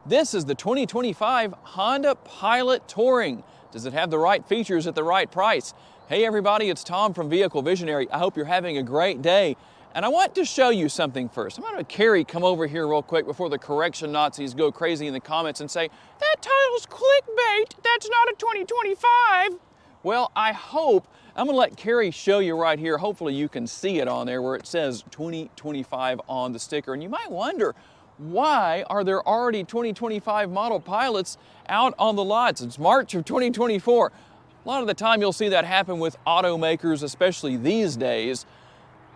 This is the 2025 Honda Pilot Touring. Does it have the right features at the right price? Hey everybody, it's Tom from Vehicle Visionary. I hope you're having a great day. And I want to show you something first. I'm going to have Carrie come over here real quick before the correction Nazis go crazy in the comments and say, that title's clickbait, that's not a 2025. Well, I'm going to let Carrie show you right here. Hopefully you can see it on there where it says 2025 on the sticker. And you might wonder, why are there already 2025 model pilots out on the lots? It's March of 2024. A lot of the time you'll see that happen with automakers, especially these days,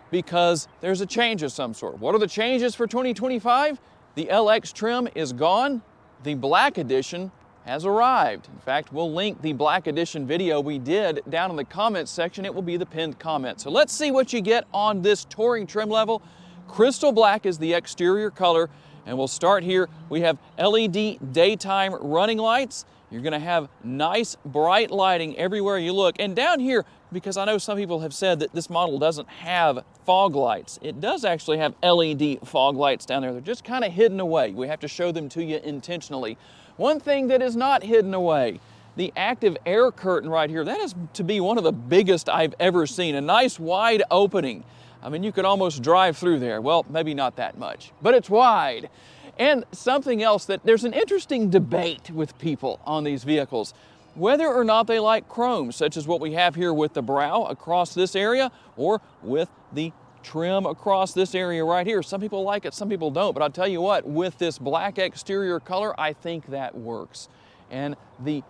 because there's a change of some sort. What are the changes for 2025? The LX trim is gone. The Black Edition has arrived. In fact, we'll link the Black Edition video we did down in the comments section. It will be the pinned comment. So let's see what you get on this touring trim level. Crystal black is the exterior color. And we'll start here. We have LED daytime running lights. You're going to have nice bright lighting everywhere you look. And down here, because I know some people have said that this model doesn't have fog lights, it does actually have LED fog lights down there. They're just kind of hidden away. We have to show them to you intentionally. One thing that is not hidden away, the active air curtain right here, that is to be one of the biggest I've ever seen. A nice wide opening. I mean, you could almost drive through there. Well, maybe not that much, but it's wide. And something else, that there's an interesting debate with people on these vehicles, whether or not they like chrome, such as what we have here with the brow across this area, or with the trim across this area right here. Some people like it, some people don't, but I'll tell you what, with this black exterior color, I think that works. And the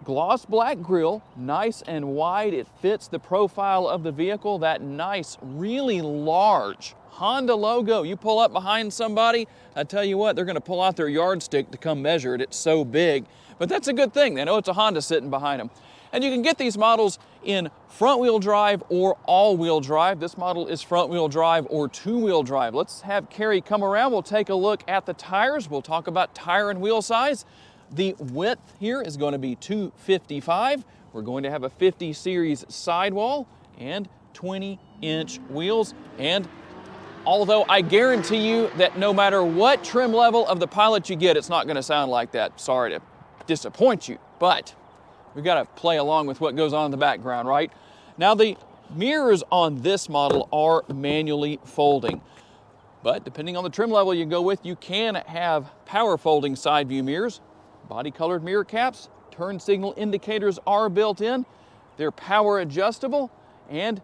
gloss black grille, nice and wide. It fits the profile of the vehicle. That nice, really large Honda logo. You pull up behind somebody, I tell you what, they're going to pull out their yardstick to come measure it. It's so big. But that's a good thing. They know it's a Honda sitting behind them. And you can get these models in front-wheel drive or all-wheel drive. This model is front-wheel drive or two-wheel drive. Let's have Carrie come around. We'll take a look at the tires. We'll talk about tire and wheel size. The width here is going to be 255. We're going to have a 50 series sidewall and 20-inch wheels. And although I guarantee you that no matter what trim level of the Pilot you get, it's not going to sound like that. Sorry to disappoint you, but we've got to play along with what goes on in the background, right? Now, the mirrors on this model are manually folding. But depending on the trim level you go with, you can have power folding side view mirrors. Body colored mirror caps, turn signal indicators are built in. They're power adjustable, and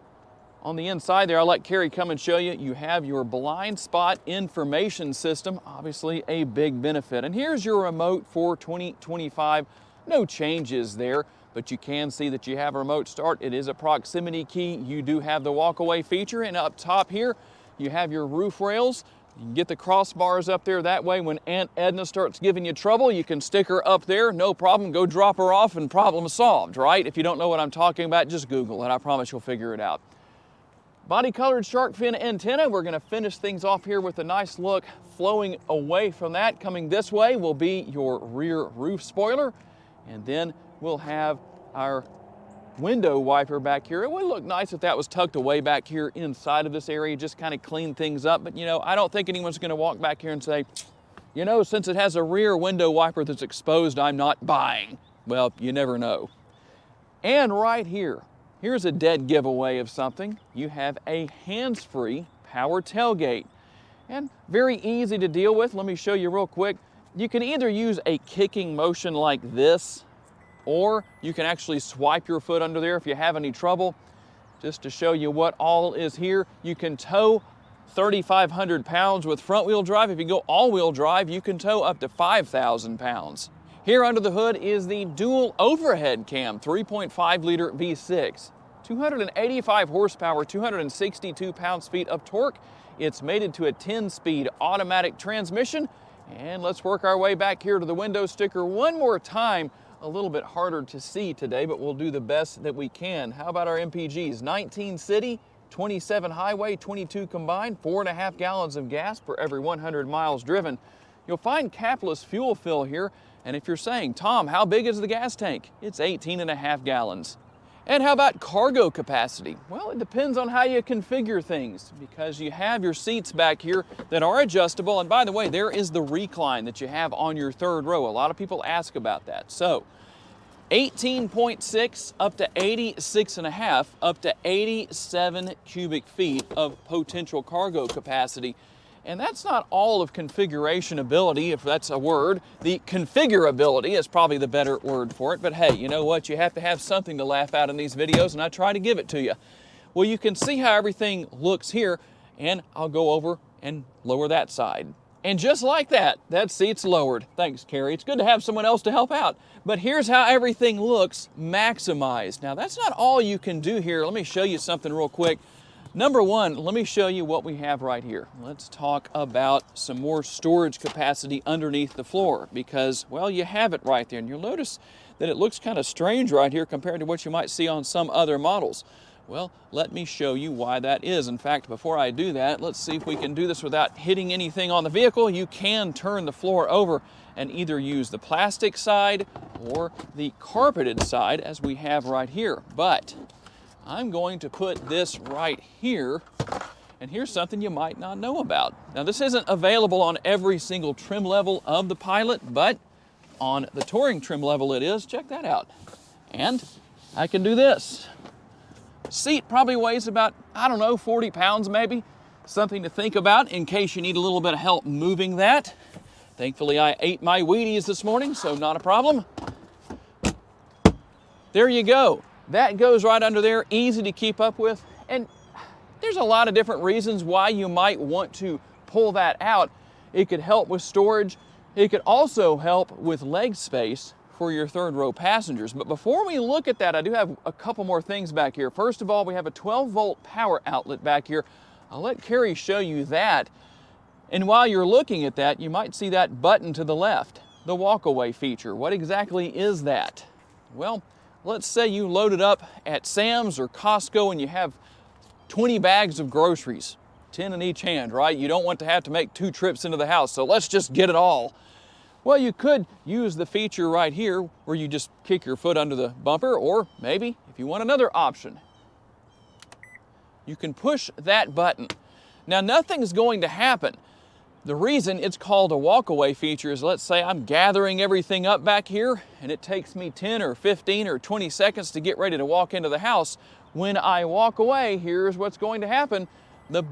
on the inside there, I'll let Carrie come and show you, you have your blind spot information system, obviously a big benefit. And here's your remote for 2025. No changes there, but you can see that you have a remote start. It is a proximity key. You do have the walk-away feature, and up top here, you have your roof rails. You can get the crossbars up there. That way, when Aunt Edna starts giving you trouble, you can stick her up there. No problem. Go drop her off and problem solved, right? If you don't know what I'm talking about, just Google it. I promise you'll figure it out. Body-colored shark fin antenna. We're going to finish things off here with a nice look. Flowing away from that, coming this way, will be your rear roof spoiler. And then we'll have our window wiper back here. It would look nice if that was tucked away back here inside of this area, just kind of clean things up. But you know, I don't think anyone's going to walk back here and say, you know, since it has a rear window wiper that's exposed, I'm not buying. Well, you never know. And right here, here's a dead giveaway of something. You have a hands-free power tailgate. And very easy to deal with. Let me show you real quick. You can either use a kicking motion like this, or you can actually swipe your foot under there if you have any trouble. Just to show you what all is here, you can tow 3,500 pounds with front wheel drive. If you go all wheel drive, you can tow up to 5,000 pounds. Here under the hood is the dual overhead cam, 3.5 liter V6. 285 horsepower, 262 pounds-feet of torque. It's mated to a 10-speed automatic transmission. And let's work our way back here to the window sticker one more time. A little bit harder to see today, but we'll do the best that we can. How about our MPGs? 19 city, 27 highway, 22 combined, 4.5 gallons of gas per every 100 miles driven. You'll find capless fuel fill here, and if you're saying, Tom, how big is the gas tank? It's 18.5 gallons. And how about cargo capacity? Well, it depends on how you configure things, because you have your seats back here that are adjustable. And by the way, there is the recline that you have on your third row. A lot of people ask about that. So 18.6 up to 86.5 up to 87 cubic feet of potential cargo capacity. And that's not all of configuration ability, if that's a word. The configurability is probably the better word for it. But hey, you know what? You have to have something to laugh at in these videos, and I try to give it to you. Well, you can see how everything looks here, and I'll go over and lower that side. And just like that, that seat's lowered. Thanks, Carrie. It's good to have someone else to help out. But here's how everything looks maximized. Now, that's not all you can do here. Let me show you something real quick. Number one, let me show you what we have right here. Let's talk about some more storage capacity underneath the floor, because, well, you have it right there. And you'll notice that it looks kind of strange right here compared to what you might see on some other models. Well, let me show you why that is. In fact, before I do that, let's see if we can do this without hitting anything on the vehicle. You can turn the floor over and either use the plastic side or the carpeted side, as we have right here. But I'm going to put this right here, and here's something you might not know about. Now, this isn't available on every single trim level of the Pilot, but on the Touring trim level it is. Check that out. And I can do this. Seat probably weighs about, I don't know, 40 pounds maybe. Something to think about in case you need a little bit of help moving that. Thankfully, I ate my Wheaties this morning, so not a problem. There you go. That goes right under there, easy to keep up with. And there's a lot of different reasons why you might want to pull that out. It could help with storage. It could also help with leg space for your third row passengers. But before we look at that, I do have a couple more things back here. First of all, we have a 12-volt power outlet back here. I'll let Carrie show you that. And while you're looking at that, you might see that button to the left, the walk-away feature. What exactly is that? Well, let's say you load it up at Sam's or Costco and you have 20 bags of groceries, 10 in each hand, right? You don't want to have to make 2 trips into the house, so let's just get it all. Well, you could use the feature right here where you just kick your foot under the bumper, or maybe if you want another option, you can push that button. Now, nothing's going to happen. The reason it's called a walk-away feature is, let's say I'm gathering everything up back here and it takes me 10 or 15 or 20 seconds to get ready to walk into the house. When I walk away, here's what's going to happen. The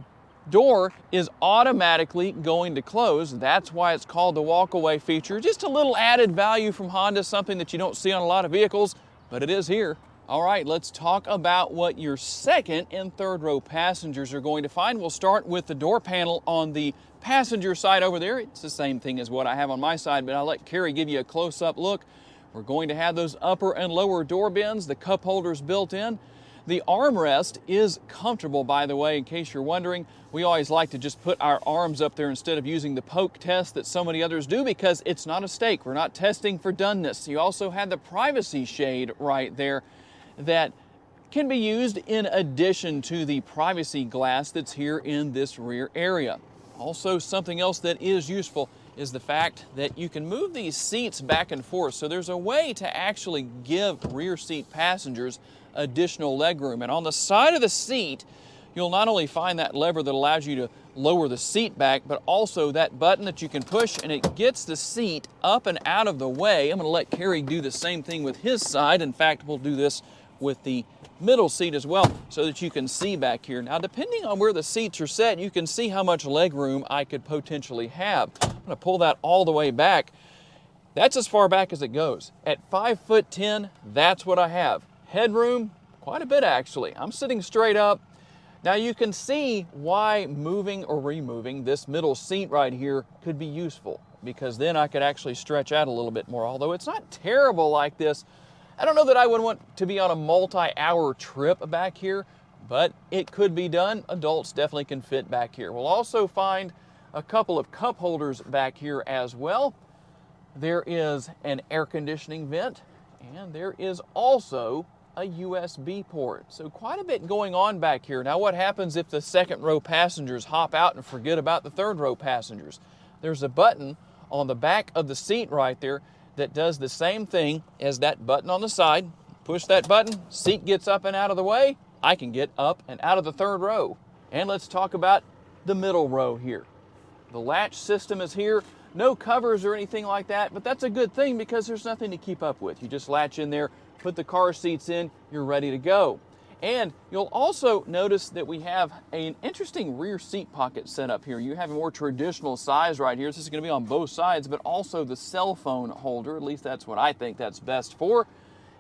door is automatically going to close. That's why it's called the walk-away feature. Just a little added value from Honda, something that you don't see on a lot of vehicles, but it is here. All right, let's talk about what your second and third row passengers are going to find. We'll start with the door panel on the passenger side over there. It's the same thing as what I have on my side, but I'll let Carrie give you a close-up look. We're going to have those upper and lower door bins, the cup holders built in. The armrest is comfortable, by the way, in case you're wondering. We always like to just put our arms up there instead of using the poke test that so many others do, because it's not a stake. We're not testing for doneness. You also have the privacy shade right there that can be used in addition to the privacy glass that's here in this rear area. Also, something else that is useful is the fact that you can move these seats back and forth. So there's a way to actually give rear seat passengers additional legroom. And on the side of the seat, you'll not only find that lever that allows you to lower the seat back, but also that button that you can push and it gets the seat up and out of the way. I'm going to let Carrie do the same thing with his side. In fact, we'll do this with the middle seat as well so that you can see back here. Now, depending on where the seats are set, you can see how much leg room I could potentially have. I'm going to pull that all the way back. That's as far back as it goes. At 5'10", that's what I have. Headroom, quite a bit actually. I'm sitting straight up. Now you can see why moving or removing this middle seat right here could be useful, because then I could actually stretch out a little bit more. Although it's not terrible like this, I don't know that I would want to be on a multi-hour trip back here, but it could be done. Adults definitely can fit back here. We'll also find a couple of cup holders back here as well. There is an air conditioning vent, and there is also a USB port. So quite a bit going on back here. Now, what happens if the second row passengers hop out and forget about the third row passengers? There's a button on the back of the seat right there that does the same thing as that button on the side. Push that button, seat gets up and out of the way, I can get up and out of the third row. And let's talk about the middle row here. The latch system is here, no covers or anything like that, but that's a good thing because there's nothing to keep up with. You just latch in there, put the car seats in, you're ready to go. And you'll also notice that we have an interesting rear seat pocket set up here. You have a more traditional size right here. This is going to be on both sides, but also the cell phone holder. At least that's what I think that's best for.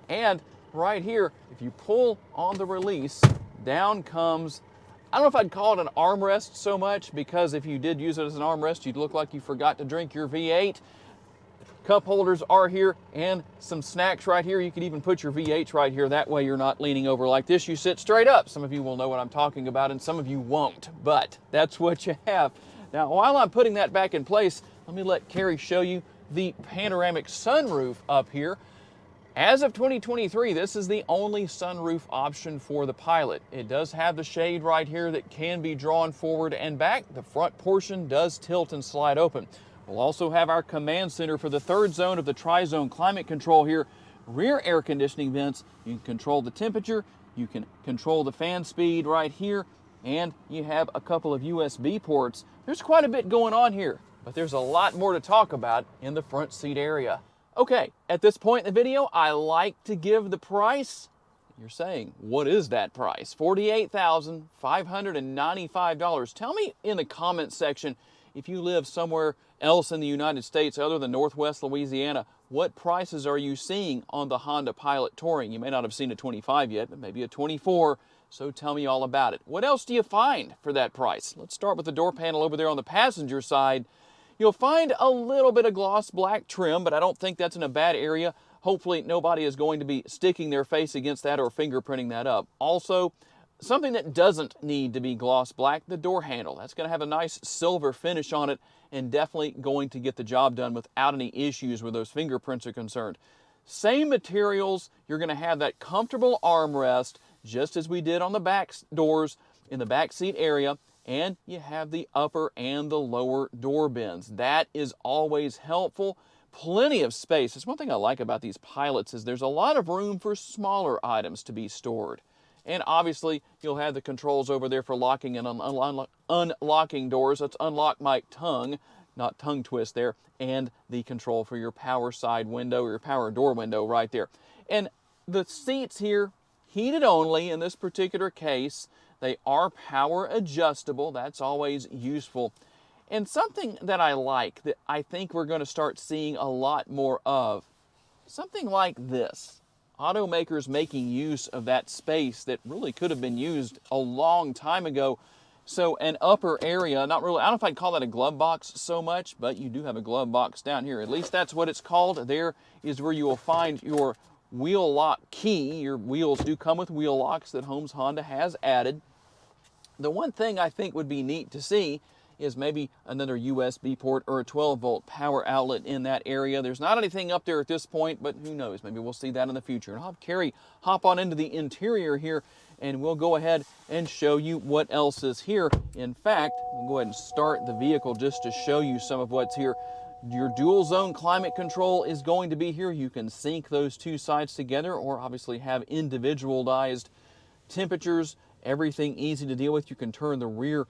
And right here, if you pull on the release, down comes, I don't know if I'd call it an armrest so much, because if you did use it as an armrest, you'd look like you forgot to drink your V8. Cup holders are here and some snacks right here. You could even put your V8 right here. That way you're not leaning over like this. You sit straight up. Some of you will know what I'm talking about and some of you won't, but that's what you have. Now, while I'm putting that back in place, let me let Carrie show you the panoramic sunroof up here. As of 2023, this is the only sunroof option for the Pilot. It does have the shade right here that can be drawn forward and back. The front portion does tilt and slide open. We'll also have our command center for the third zone of the tri-zone climate control here. Rear air conditioning vents. You can control the temperature. You can control the fan speed right here. And you have a couple of USB ports. There's quite a bit going on here, but there's a lot more to talk about in the front seat area. Okay, at this point in the video, I like to give the price. You're saying, what is that price? $48,595. Tell me in the comments section if you live somewhere else in the United States other than Northwest Louisiana, what prices are you seeing on the Honda Pilot Touring? You may not have seen a 25 yet, but maybe a 24, so tell me all about it. What else do you find for that price? Let's start with the door panel over there on the passenger side. You'll find a little bit of gloss black trim, but I don't think that's in a bad area. Hopefully nobody is going to be sticking their face against that or fingerprinting that up. Also, something that doesn't need to be gloss black, the door handle. That's going to have a nice silver finish on it and definitely going to get the job done without any issues where those fingerprints are concerned. Same materials, you're going to have that comfortable armrest, just as we did on the back doors in the back seat area, and you have the upper and the lower door bins. That is always helpful. Plenty of space. That's one thing I like about these Pilots is there's a lot of room for smaller items to be stored. And obviously, you'll have the controls over there for locking and unlocking doors. Let's unlock my tongue, not tongue twist there, and the control for your power side window or your power door window right there. And the seats here, heated only in this particular case. They are power adjustable. That's always useful. And something that I like that I think we're going to start seeing a lot more of, something like this. Automakers making use of that space that really could have been used a long time ago. So an upper area, not really, I don't know if I'd call that a glove box so much, but you do have a glove box down here. At least that's what it's called. There is where you will find your wheel lock key. Your wheels do come with wheel locks that Holmes Honda has added. The one thing I think would be neat to see is maybe another USB port or a 12-volt power outlet in that area. There's not anything up there at this point, but who knows? Maybe we'll see that in the future. And I'll have Carrie hop on into the interior here, and we'll go ahead and show you what else is here. In fact, we'll go ahead and start the vehicle just to show you some of what's here. Your dual zone climate control is going to be here. You can sync those two sides together or obviously have individualized temperatures, everything easy to deal with. You can turn the rear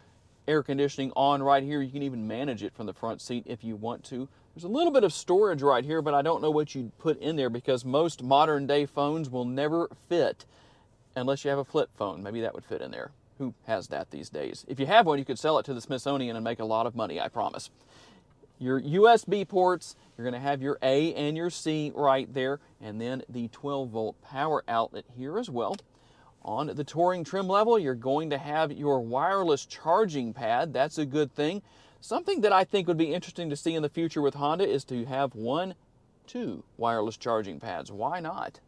air conditioning on right here. You can even manage it from the front seat if you want to. There's a little bit of storage right here, but I don't know what you'd put in there because most modern day phones will never fit unless you have a flip phone. Maybe that would fit in there. Who has that these days? If you have one, you could sell it to the Smithsonian and make a lot of money, I promise. Your USB ports, you're going to have your A and your C right there, and then the 12-volt power outlet here as well. On the Touring trim level, you're going to have your wireless charging pad. That's a good thing. Something that I think would be interesting to see in the future with Honda is to have 2 wireless charging pads. Why not?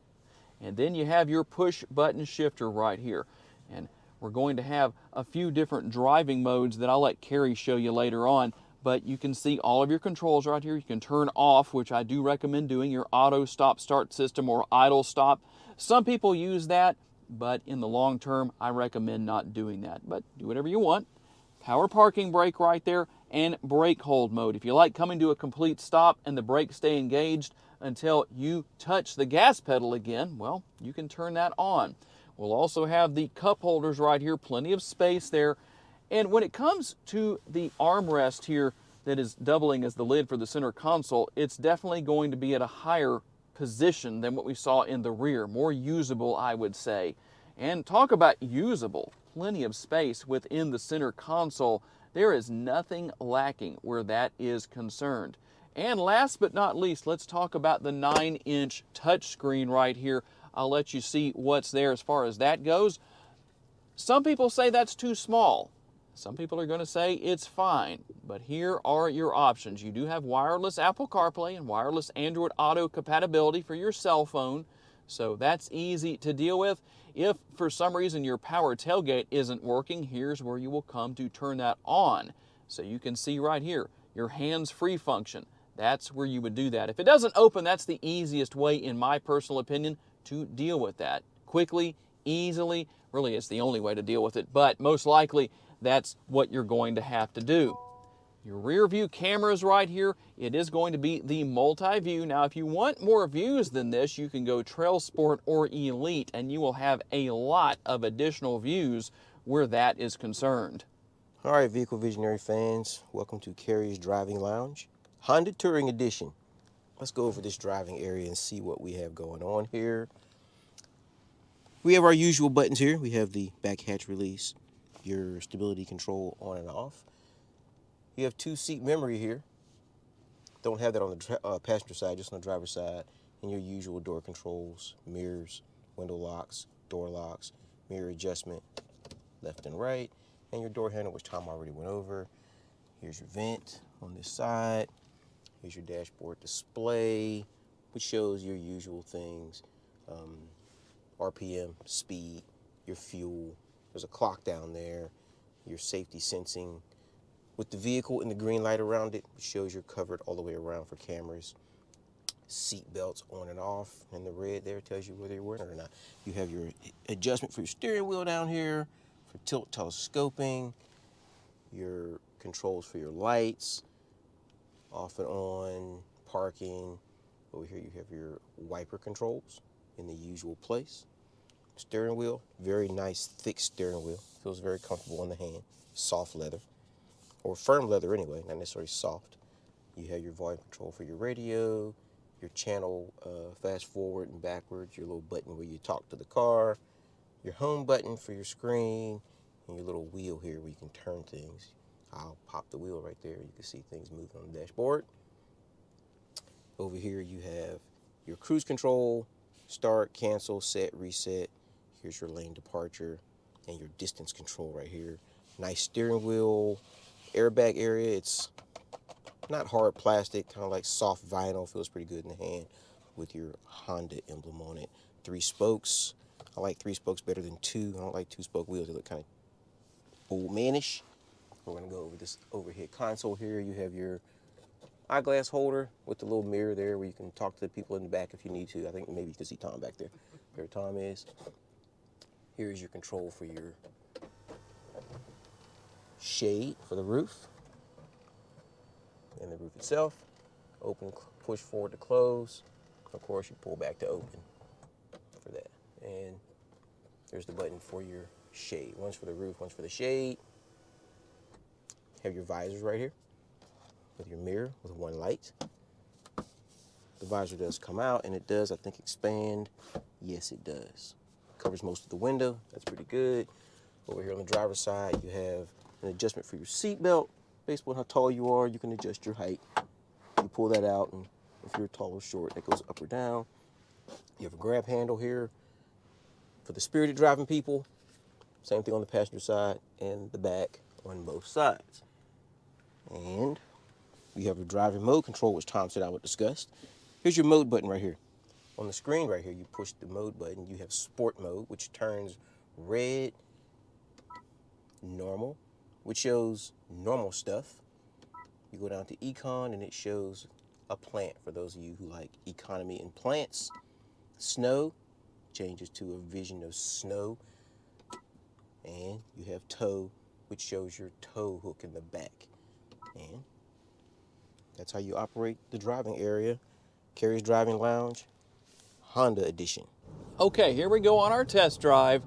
And then you have your push button shifter right here. And we're going to have a few different driving modes that I'll let Carrie show you later on. But you can see all of your controls right here. You can turn off, which I do recommend doing, your auto stop start system or idle stop. Some people use that, but in the long term, I recommend not doing that. But do whatever you want. Power parking brake right there and brake hold mode. If you like coming to a complete stop and the brakes stay engaged, until you touch the gas pedal again. Well, you can turn that on. We'll also have the cup holders right here, plenty of space there. And when it comes to the armrest here that is doubling as the lid for the center console, it's definitely going to be at a higher position than what we saw in the rear. More usable, I would say. And talk about usable, plenty of space within the center console. There is nothing lacking where that is concerned. And last but not least, let's talk about the 9-inch touchscreen right here. I'll let you see what's there as far as that goes. Some people say that's too small. Some people are going to say it's fine, but here are your options. You do have wireless Apple CarPlay and wireless Android Auto compatibility for your cell phone, so that's easy to deal with. If for some reason your power tailgate isn't working, here's where you will come to turn that on. So you can see right here, your hands-free function. That's where you would do that. If it doesn't open, that's the easiest way, in my personal opinion, to deal with that. Quickly, easily, really it's the only way to deal with it, but most likely that's what you're going to have to do. Your rear view camera is right here. It is going to be the multi-view. Now, if you want more views than this, you can go Trail Sport or Elite, and you will have a lot of additional views where that is concerned. All right, Vehicle Visionary fans, welcome to Carrie's Driving Lounge, Honda Touring Edition. Let's go over this driving area and see what we have going on here. We have our usual buttons here. We have the back hatch release, your stability control on and off. You have 2-seat memory here. Don't have that on the passenger side, just on the driver's side. And your usual door controls, mirrors, window locks, door locks, mirror adjustment, left and right, and your door handle, which Tom already went over. Here's your vent on this side. Here's your dashboard display, which shows your usual things. RPM, speed, your fuel. There's a clock down there, your safety sensing. With the vehicle and the green light around it, which shows you're covered all the way around for cameras. Seat belts on and off, and the red there tells you whether you're wearing it or not. You have your adjustment for your steering wheel down here, for tilt telescoping, your controls for your lights, off and on, parking. Over here you have your wiper controls in the usual place. Steering wheel, very nice thick steering wheel. Feels very comfortable in the hand. Soft leather, or firm leather anyway, not necessarily soft. You have your volume control for your radio, your channel fast forward and backwards, your little button where you talk to the car, your home button for your screen, and your little wheel here where you can turn things. I'll pop the wheel right there. You can see things moving on the dashboard. Over here you have your cruise control, start, cancel, set, reset. Here's your lane departure and your distance control right here. Nice steering wheel, airbag area. It's not hard plastic, kind of like soft vinyl. Feels pretty good in the hand with your Honda emblem on it. 3 spokes. I like 3 spokes better than 2. I don't like 2-spoke wheels. They look kind of old manish. We're going to go over this overhead console here. You have your eyeglass holder with the little mirror there where you can talk to the people in the back if you need to. I think maybe you can see Tom back there. There Tom is. Here's your control for your shade for the roof and the roof itself. Open, push forward to close. Of course, you pull back to open for that. And there's the button for your shade. One's for the roof, one's for the shade. Have your visors right here with your mirror with one light. The visor does come out, and it does, I think, expand. Yes, it does. Covers most of the window. That's pretty good. Over here on the driver's side, you have an adjustment for your seat belt. Based on how tall you are, you can adjust your height. You pull that out, and if you're tall or short, that goes up or down. You have a grab handle here for the spirited driving people. Same thing on the passenger side and the back on both sides. And you have your driving mode control, which Tom said I would discuss. Here's your mode button right here. On the screen right here, you push the mode button. You have sport mode, which turns red, normal, which shows normal stuff. You go down to econ, and it shows a plant for those of you who like economy and plants. Snow changes to a vision of snow. And you have tow, which shows your tow hook in the back. And that's how you operate the driving area Carrie's Driving Lounge, Honda Edition. Okay, here we go on our test drive.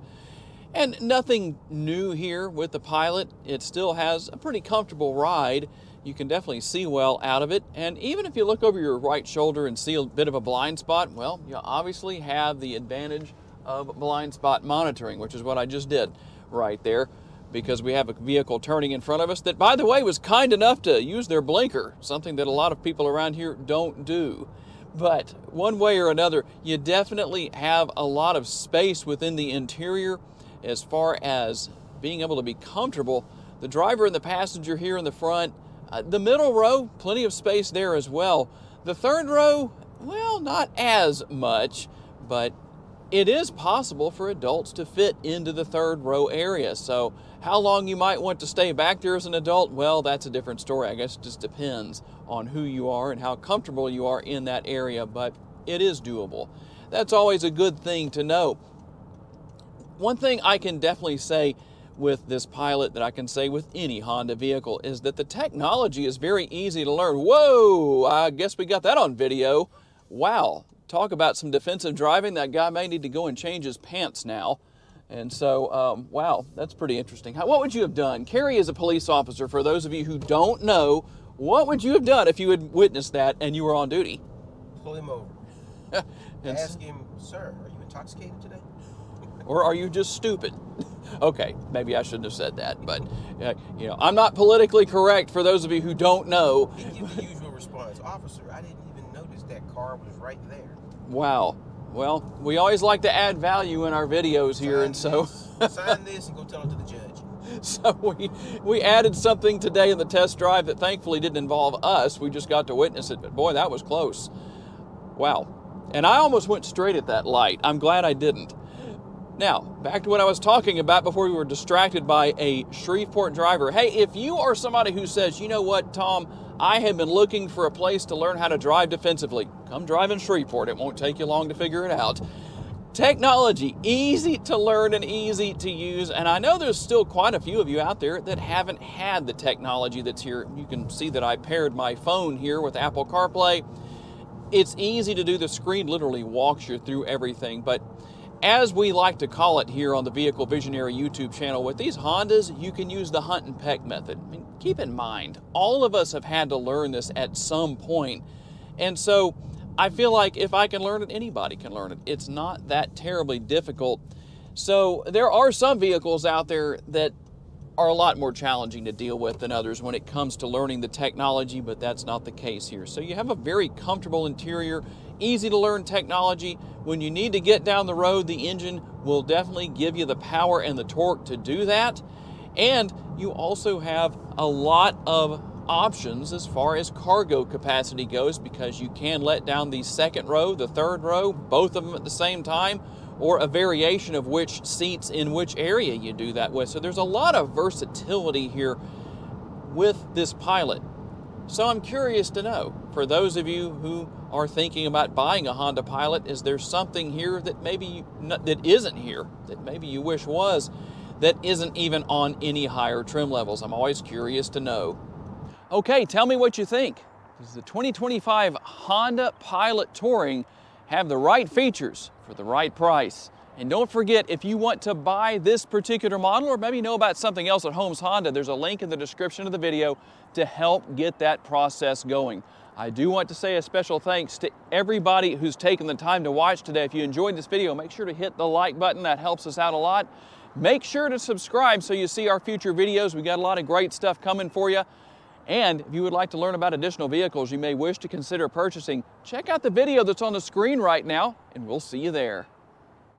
And nothing new here with the Pilot. It still has a pretty comfortable ride. You can definitely see well out of it. And even if you look over your right shoulder and see a bit of a blind spot, well, you obviously have the advantage of blind spot monitoring, which is what I just did right there, because we have a vehicle turning in front of us that, by the way, was kind enough to use their blinker, something that a lot of people around here don't do. But one way or another, you definitely have a lot of space within the interior as far as being able to be comfortable. The driver and the passenger here in the front, the middle row, plenty of space there as well. The third row, well, not as much, but it is possible for adults to fit into the third row area. So how long you might want to stay back there as an adult, well, that's a different story. I guess it just depends on who you are and how comfortable you are in that area, but it is doable. That's always a good thing to know. One thing I can definitely say with this Pilot that I can say with any Honda vehicle is that the technology is very easy to learn. Whoa, I guess we got that on video. Wow, talk about some defensive driving. That guy may need to go and change his pants now. And so, wow, that's pretty interesting. What would you have done? Carrie is a police officer. For those of you who don't know, what would you have done if you had witnessed that and you were on duty? Pull him over. Ask him, sir, are you intoxicated today? Or are you just stupid? Okay, maybe I shouldn't have said that, but you know, I'm not politically correct for those of you who don't know. He'd give the usual response, officer, I didn't even notice that car was right there. Wow. Well, we always like to add value in our videos here, and so sign this and go tell it to the judge. So we added something today in the test drive that thankfully didn't involve us. We just got to witness it, but boy, that was close. Wow. And I almost went straight at that light. I'm glad I didn't. Now, back to what I was talking about before we were distracted by a Shreveport driver. Hey, if you are somebody who says, you know what, Tom, I have been looking for a place to learn how to drive defensively, come drive in Shreveport. It won't take you long to figure it out. Technology, easy to learn and easy to use. And I know there's still quite a few of you out there that haven't had the technology that's here. You can see that I paired my phone here with Apple CarPlay. It's easy to do. The screen literally walks you through everything. But as we like to call it here on the Vehicle Visionary YouTube channel, with these Hondas, you can use the hunt and peck method. I mean, keep in mind, all of us have had to learn this at some point. And so I feel like if I can learn it, anybody can learn it. It's not that terribly difficult. So there are some vehicles out there that are a lot more challenging to deal with than others when it comes to learning the technology, but that's not the case here. So you have a very comfortable interior, easy to learn technology. When you need to get down the road, the engine will definitely give you the power and the torque to do that. And you also have a lot of options as far as cargo capacity goes, because you can let down the second row, the third row, both of them at the same time, or a variation of which seats in which area you do that with. So there's a lot of versatility here with this Pilot. So I'm curious to know, for those of you who are thinking about buying a Honda Pilot, is there something here that maybe that isn't here, that maybe you wish was, that isn't even on any higher trim levels? I'm always curious to know. Okay, tell me what you think. Does the 2025 Honda Pilot Touring have the right features for the right price? And don't forget, if you want to buy this particular model, or maybe know about something else at Holmes Honda, there's a link in the description of the video to help get that process going. I do want to say a special thanks to everybody who's taken the time to watch today. If you enjoyed this video, make sure to hit the like button. That helps us out a lot. Make sure to subscribe so you see our future videos. We got a lot of great stuff coming for you. And if you would like to learn about additional vehicles you may wish to consider purchasing, check out the video that's on the screen right now, and we'll see you there.